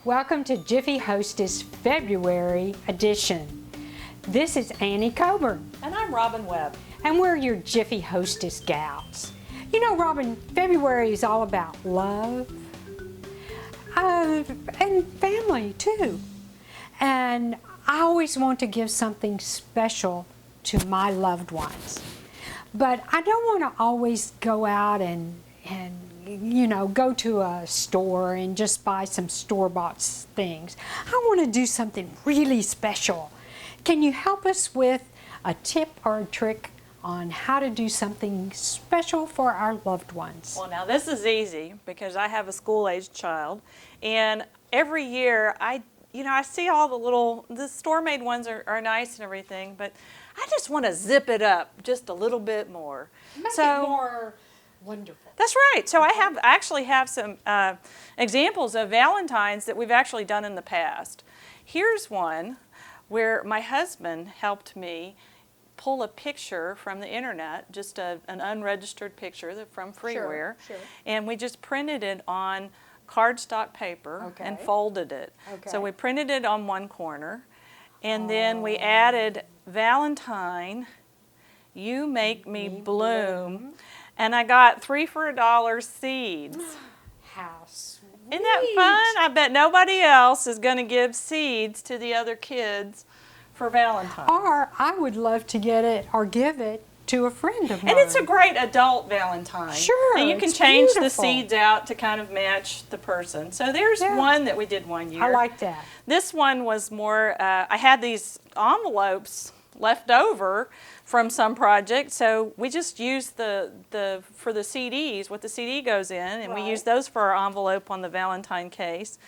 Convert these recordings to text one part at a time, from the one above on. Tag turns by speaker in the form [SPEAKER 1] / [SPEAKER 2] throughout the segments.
[SPEAKER 1] Welcome to Jiffy Hostez February edition. This is Annie Coburn.
[SPEAKER 2] And I'm Robin Webb.
[SPEAKER 1] And we're your Jiffy Hostess gals. You know, Robin, February is all about love and family too. And I always want to give something special to my loved ones. But I don't want to always go out and you know, go to a store and just buy some store-bought things. I want to do something really special. Can you help us with a tip or a trick on how to do something special for our loved ones?
[SPEAKER 2] Well, now this is easy because I have a school-aged child, and every year I see all the store-made ones are nice and everything, but I just want to zip it up just a little bit more.
[SPEAKER 1] Make it more wonderful.
[SPEAKER 2] That's right. So I actually have some examples of Valentines that we've actually done in the past. Here's one where my husband helped me pull a picture from the internet, just an unregistered picture from freeware,
[SPEAKER 1] Sure.
[SPEAKER 2] and we just printed it on cardstock paper and folded it.
[SPEAKER 1] Okay.
[SPEAKER 2] So we printed it on one corner, and then we added Valentine, you make me bloom. And I got 3 for $1 seeds.
[SPEAKER 1] How sweet.
[SPEAKER 2] Isn't that fun? I bet nobody else is going to give seeds to the other kids for Valentine's.
[SPEAKER 1] Or I would love to get it or give it to a friend of mine.
[SPEAKER 2] And it's a great adult Valentine.
[SPEAKER 1] Sure,
[SPEAKER 2] And you can
[SPEAKER 1] it's
[SPEAKER 2] change the
[SPEAKER 1] beautiful.
[SPEAKER 2] seeds out to kind of match the person. So there's one that we did one year.
[SPEAKER 1] I like that.
[SPEAKER 2] This one was more, I had these envelopes left over from some project, so we just used for the CDs, what the CD goes in, and we used those for our envelope on the Valentine case.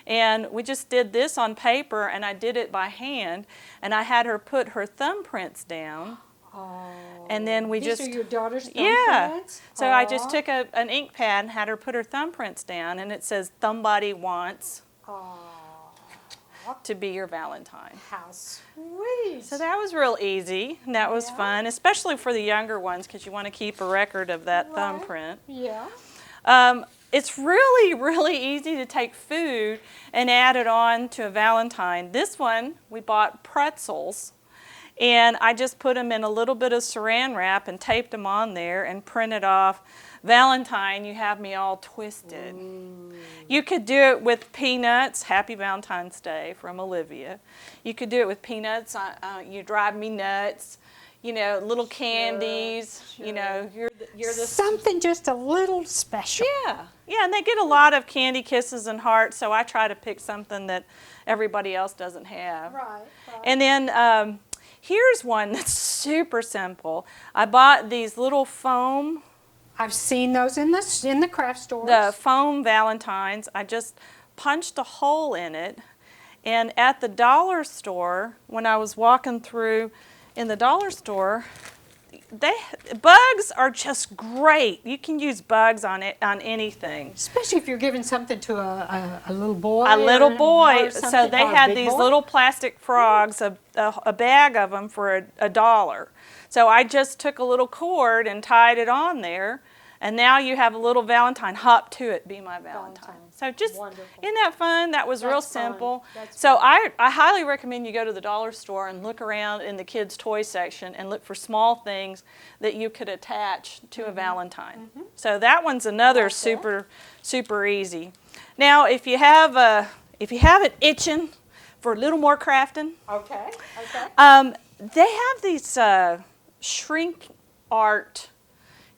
[SPEAKER 2] And we just did this on paper, and I did it by hand, and I had her put her thumbprints down.
[SPEAKER 1] Oh.
[SPEAKER 2] And then we
[SPEAKER 1] These
[SPEAKER 2] just...
[SPEAKER 1] are your daughter's thumbprints?
[SPEAKER 2] Yeah. So I just
[SPEAKER 1] Aw.
[SPEAKER 2] took an ink pad and had her put her thumbprints down, and it says, "Somebody wants to be your Valentine."
[SPEAKER 1] How sweet.
[SPEAKER 2] So that was real easy, and that was fun, especially for the younger ones because you want to keep a record of that thumbprint.
[SPEAKER 1] Yeah.
[SPEAKER 2] It's really, really easy to take food and add it on to a Valentine. This one, we bought Pretzels, and I just put them in a little bit of saran wrap and taped them on there and printed off, "Valentine, you have me all twisted." Ooh. You could do it with peanuts, "Happy Valentine's Day" from Olivia. You could do it with peanuts, "You drive me nuts." You know, little candies. Sure. You know, you're the
[SPEAKER 1] something just a little special.
[SPEAKER 2] Yeah, and they get a lot of candy kisses and hearts, so I try to pick something that everybody else doesn't have.
[SPEAKER 1] Right.
[SPEAKER 2] And then here's one that's super simple. I bought these little foam.
[SPEAKER 1] I've seen those in the craft stores.
[SPEAKER 2] The foam Valentines. I just punched a hole in it, and at the dollar store, when I was walking through in the dollar store, bugs are just great. You can use bugs on anything.
[SPEAKER 1] Especially if you're giving something to a little boy.
[SPEAKER 2] A little boy.
[SPEAKER 1] Or
[SPEAKER 2] So they had these little plastic frogs, a bag of them for $1. So I just took a little cord and tied it on there, and now you have a little Valentine. Hop to it, be my Valentine. So just,
[SPEAKER 1] wonderful.
[SPEAKER 2] Isn't that fun? That was real simple.
[SPEAKER 1] That's
[SPEAKER 2] so
[SPEAKER 1] fun.
[SPEAKER 2] I highly recommend you go to the dollar store and look around in the kids' toy section and look for small things that you could attach to a Valentine. So that one's another super easy. Now, if you have it itching for a little more crafting, they have these shrink art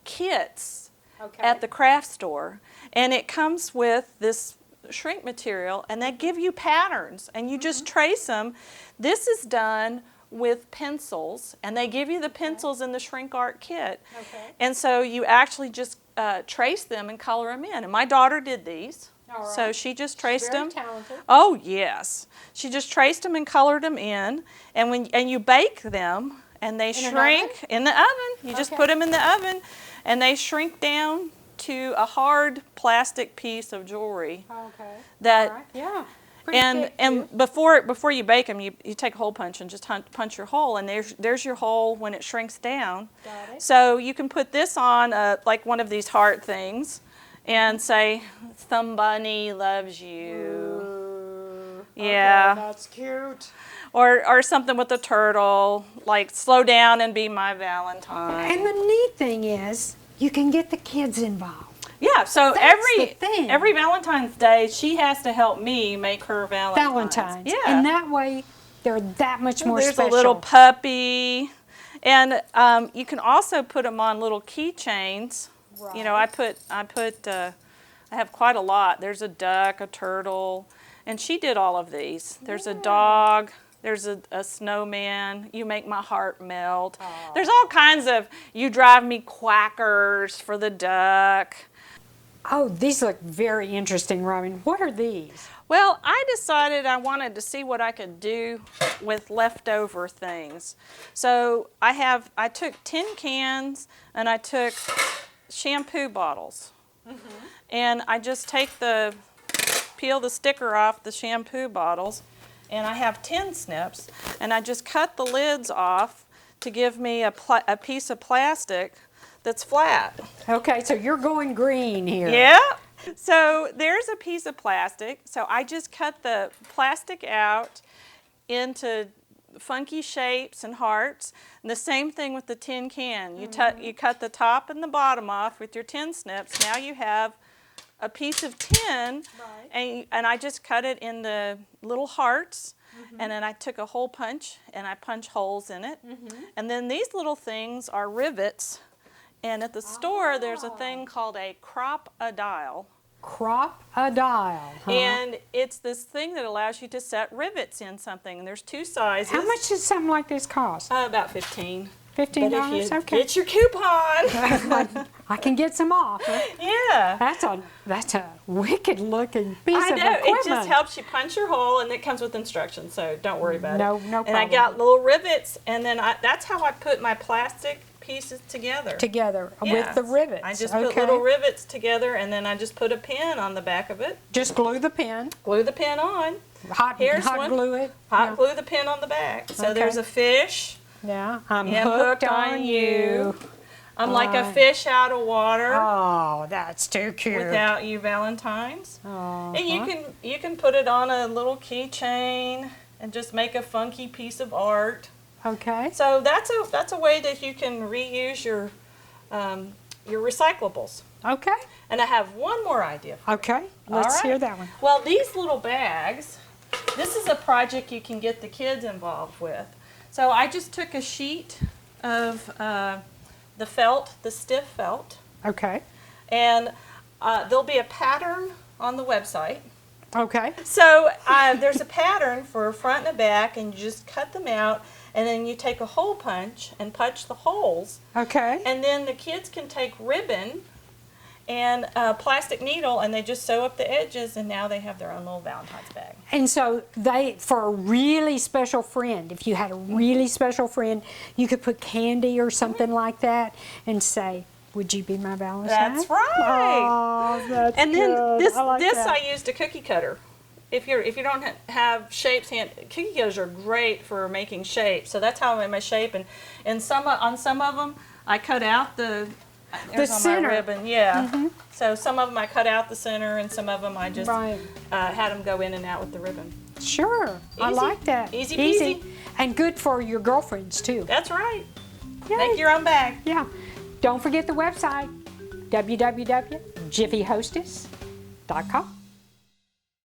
[SPEAKER 2] kits at the craft store, and it comes with this shrink material, and they give you patterns, and you just trace them. This is done with pencils, and they give you the pencils in the shrink art kit. And so you actually just trace them and color them in. And my daughter did these. So she just traced them.
[SPEAKER 1] Very talented.
[SPEAKER 2] Oh yes, she just traced them and colored them in, and you bake them, and they shrink in the oven. You just put them in the oven, and they shrink down to a hard plastic piece of jewelry. That and before you bake them, you take a hole punch and just punch your hole, and there's your hole when it shrinks down.
[SPEAKER 1] Got it.
[SPEAKER 2] So you can put this on like one of these heart things, and say, "Somebody loves you." Yeah.
[SPEAKER 3] Okay, that's cute.
[SPEAKER 2] Or something with a turtle, like slow down and be my Valentine.
[SPEAKER 1] And the neat thing is, you can get the kids involved.
[SPEAKER 2] Yeah, so
[SPEAKER 1] That's the thing.
[SPEAKER 2] every Valentine's Day, she has to help me make her
[SPEAKER 1] Valentines.
[SPEAKER 2] Yeah.
[SPEAKER 1] And that way, they're that much more
[SPEAKER 2] There's
[SPEAKER 1] special.
[SPEAKER 2] a little puppy. And you can also put them on little keychains.
[SPEAKER 1] Right.
[SPEAKER 2] You know, I have quite a lot. There's a duck, a turtle, and she did all of these. There's a dog. There's a snowman. You make my heart melt.
[SPEAKER 1] Aww.
[SPEAKER 2] There's all kinds of, you drive me quackers for the duck.
[SPEAKER 1] Oh, these look very interesting, Robin. What are these?
[SPEAKER 2] Well, I decided I wanted to see what I could do with leftover things. So I took tin cans and I took shampoo bottles. And I just peel the sticker off the shampoo bottles, and I have tin snips, and I just cut the lids off to give me a piece of plastic that's flat.
[SPEAKER 1] Okay, so you're going green here.
[SPEAKER 2] Yeah. So there's a piece of plastic. So I just cut the plastic out into funky shapes and hearts. And the same thing with the tin can. You cut the top and the bottom off with your tin snips. Now you have a piece of tin, and I just cut it in the little hearts. And then I took a hole punch and I punch holes in it. And then these little things are rivets. And at the store, there's a thing called a crop-a-dial.
[SPEAKER 1] Crop-a-dial, huh?
[SPEAKER 2] And it's this thing that allows you to set rivets in something. And there's two sizes.
[SPEAKER 1] How much does something like this cost?
[SPEAKER 2] About $15.
[SPEAKER 1] $15?
[SPEAKER 2] But if you
[SPEAKER 1] Okay.
[SPEAKER 2] get your coupon.
[SPEAKER 1] I can get some off. Huh?
[SPEAKER 2] Yeah.
[SPEAKER 1] That's a wicked looking piece
[SPEAKER 2] I
[SPEAKER 1] of
[SPEAKER 2] know.
[SPEAKER 1] equipment.
[SPEAKER 2] It just helps you punch your hole, and it comes with instructions, so don't worry about it.
[SPEAKER 1] No problem.
[SPEAKER 2] And I got little rivets, and then that's how I put my plastic pieces together.
[SPEAKER 1] With the rivets.
[SPEAKER 2] I just put little rivets together, and then I just put a pin on the back of it.
[SPEAKER 1] Just glue the pin.
[SPEAKER 2] Glue the pin on.
[SPEAKER 1] Hot glue it.
[SPEAKER 2] Hot glue the pin on the back. So
[SPEAKER 1] Okay.
[SPEAKER 2] there's a fish.
[SPEAKER 1] Yeah, I'm
[SPEAKER 2] hooked on you. I'm like a fish out of water.
[SPEAKER 1] Oh, that's too cute.
[SPEAKER 2] Without you, Valentines.
[SPEAKER 1] Oh,
[SPEAKER 2] And you can put it on a little keychain and just make a funky piece of art.
[SPEAKER 1] okay.
[SPEAKER 2] So that's a way that you can reuse your recyclables.
[SPEAKER 1] Okay.
[SPEAKER 2] And I have one more idea for you.
[SPEAKER 1] Okay. Let's hear that one.
[SPEAKER 2] Well, these little bags, this is a project you can get the kids involved with. So I just took a sheet of the felt, the stiff felt,
[SPEAKER 1] Okay.
[SPEAKER 2] and there'll be a pattern on the website.
[SPEAKER 1] Okay.
[SPEAKER 2] So there's a pattern for front and back, and you just cut them out, and then you take a hole punch and punch the holes.
[SPEAKER 1] Okay.
[SPEAKER 2] And then the kids can take ribbon and a plastic needle, and they just sew up the edges, and now they have their own little Valentine's bag.
[SPEAKER 1] And so for a really special friend, if you had a really special friend, you could put candy or something like that and say, would you be my Valentine?
[SPEAKER 2] That's right.
[SPEAKER 1] Oh, that's
[SPEAKER 2] And then
[SPEAKER 1] good.
[SPEAKER 2] this
[SPEAKER 1] I like that.
[SPEAKER 2] I used a cookie cutter. If you don't have shapes, cookie cutters are great for making shapes. So that's how I made my shape. And on some of them, I cut out the
[SPEAKER 1] center.
[SPEAKER 2] my ribbon. Yeah. So some of them I cut out the center, and some of them I just had them go in and out with the ribbon.
[SPEAKER 1] Sure. I
[SPEAKER 2] Easy.
[SPEAKER 1] like that.
[SPEAKER 2] Easy peasy.
[SPEAKER 1] And good for your girlfriends too.
[SPEAKER 2] That's right.
[SPEAKER 1] Yay.
[SPEAKER 2] Make your own bag.
[SPEAKER 1] Yeah. Don't forget the website, www.jiffyhostess.com.